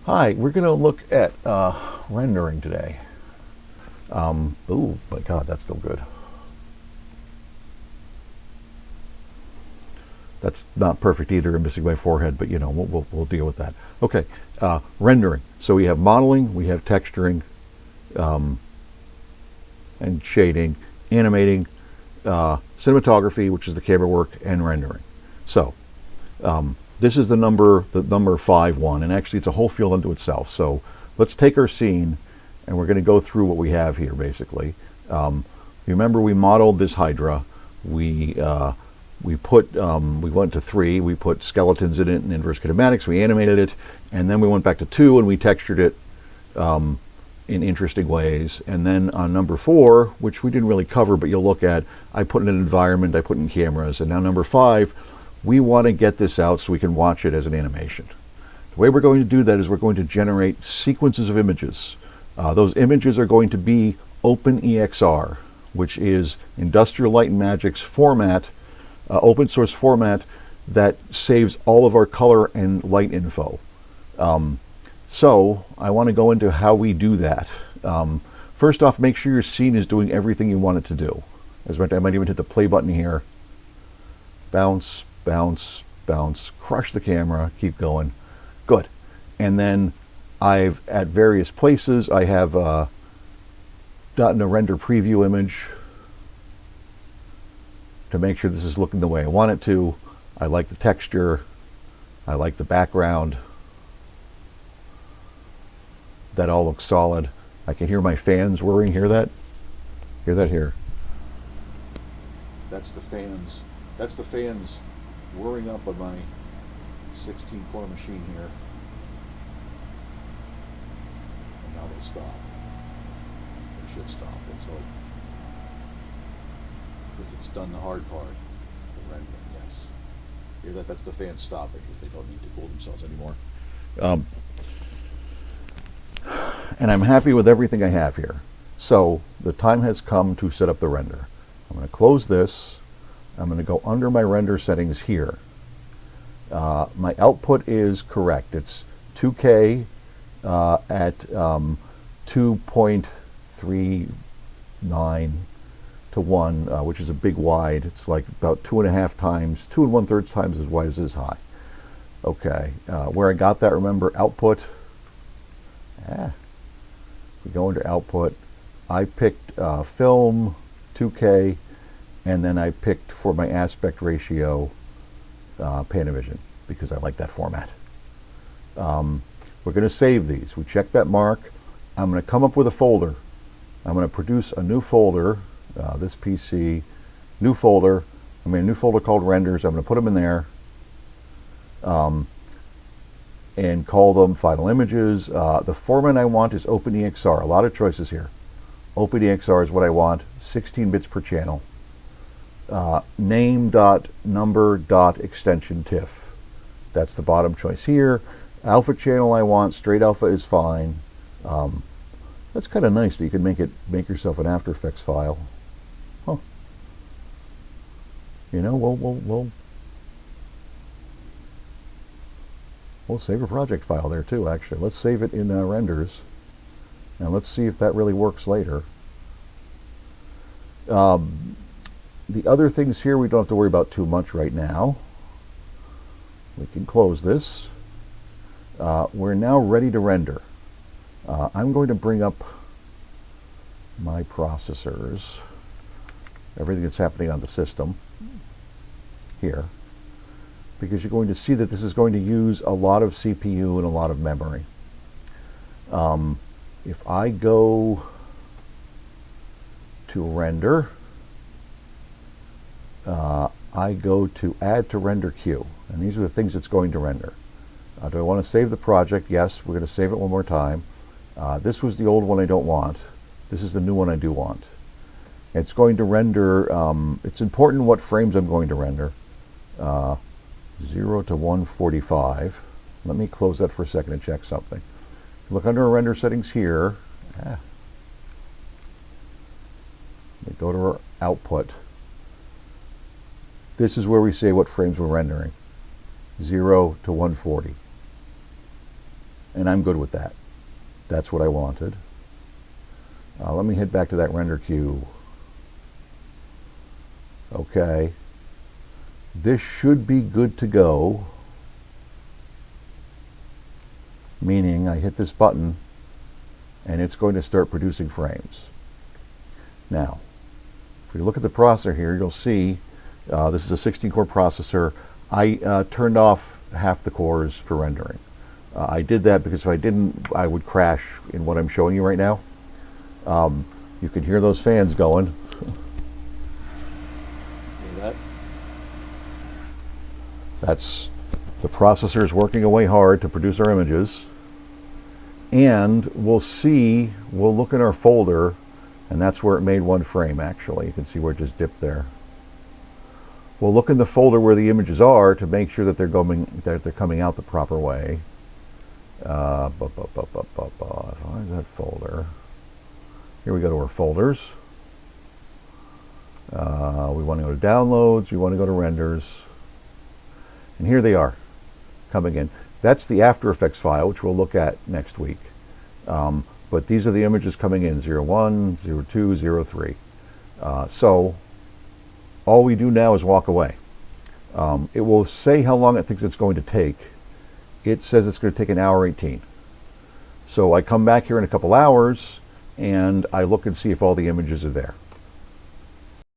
Hi, we're going to look at rendering today. Oh my God, that's still good. That's not perfect either. I'm missing my forehead, but you know, we'll deal with that. Okay, rendering. So we have modeling, we have texturing, and shading, animating, cinematography, which is the camera work, and rendering. So this is the number 5 one, and actually it's a whole field unto itself. So let's take our scene, and we're going to go through what we have here, basically. Remember, we modeled this Hydra. We went to 3. We put skeletons in it in inverse kinematics. We animated it, and then we went back to 2 and we textured it in interesting ways. And then on number 4, which we didn't really cover, but you'll look at, I put in an environment, I put in cameras, and now number 5, we want to get this out so we can watch it as an animation. The way we're going to do that is we're going to generate sequences of images. Those images are going to be OpenEXR, which is Industrial Light and Magic's format, open source format that saves all of our color and light info. So I want to go into how we do that. First off, make sure your scene is doing everything you want it to do. I might even hit the play button here. Bounce, bounce, bounce, crush the camera, keep going. Good. And then at various places, I have gotten a render preview image to make sure this is looking the way I want it to. I like the texture. I like the background. That all looks solid. I can hear my fans whirring. Hear that? Hear that here? That's the fans. That's the fans whirring up on my 16-core machine here. And now they'll stop. They should stop. Let's hope. Because it's done the hard part. The rendering, yes. Hear that? That's the fans stopping because they don't need to cool themselves anymore. And I'm happy with everything I have here. So the time has come to set up the render. I'm going to close this. I'm going to go under my render settings here. My output is correct. It's 2K at 2.39 to 1, which is a big wide. It's like about 2.5 times, 2 1/3 times as wide as this high. Okay, where I got that, remember, output. We go into output. I picked film 2K, and then I picked for my aspect ratio Panavision because I like that format. We're going to save these. We check that mark. I'm going to come up with a folder. I'm going to produce a new folder, this PC, new folder. I mean, a new folder called renders. I'm going to put them in there. And call them final images. The format I want is OpenEXR. A lot of choices here. OpenEXR is what I want, 16 bits per channel. Name.number.extension TIFF. That's the bottom choice here. Alpha channel I want, straight alpha is fine. That's kind of nice that you can make yourself an After Effects file. Huh. You know, we'll save a project file there too, actually. Let's save it in renders. And let's see if that really works later. The other things here we don't have to worry about too much right now. We can close this. We're now ready to render. I'm going to bring up my processors, everything that's happening on the system here, because you're going to see that this is going to use a lot of CPU and a lot of memory. If I go to render, I go to add to render queue, and these are the things it's going to render. Do I want to save the project? Yes, we're going to save it one more time. This was the old one I don't want. This is the new one I do want. It's going to render, it's important what frames I'm going to render. 0 to 145. Let me close that for a second and check something. Look under our render settings here. We go to our output. This is where we say what frames we're rendering. 0 to 140. and I'm good with that. That's what I wanted. Let me head back to that render queue. Okay. This should be good to go. Meaning I hit this button and it's going to start producing frames. Now, if we look at the processor here, you'll see this is a 16-core processor. I turned off half the cores for rendering. I did that because if I didn't, I would crash in what I'm showing you right now. You can hear those fans going. Hear that? That's the processor is working away hard to produce our images. And we'll look in our folder, and that's where it made one frame actually. You can see where it just dipped there. We'll look in the folder where the images are to make sure that they're coming out the proper way. Find that folder. Here we go to our folders. We want to go to downloads, we want to go to renders. And here they are, coming in. That's the After Effects file, which we'll look at next week. But these are the images coming in, 01, 02, 03. So all we do now is walk away. It will say how long it thinks it's going to take. It says it's going to take an hour 18. So I come back here in a couple hours and I look and see if all the images are there.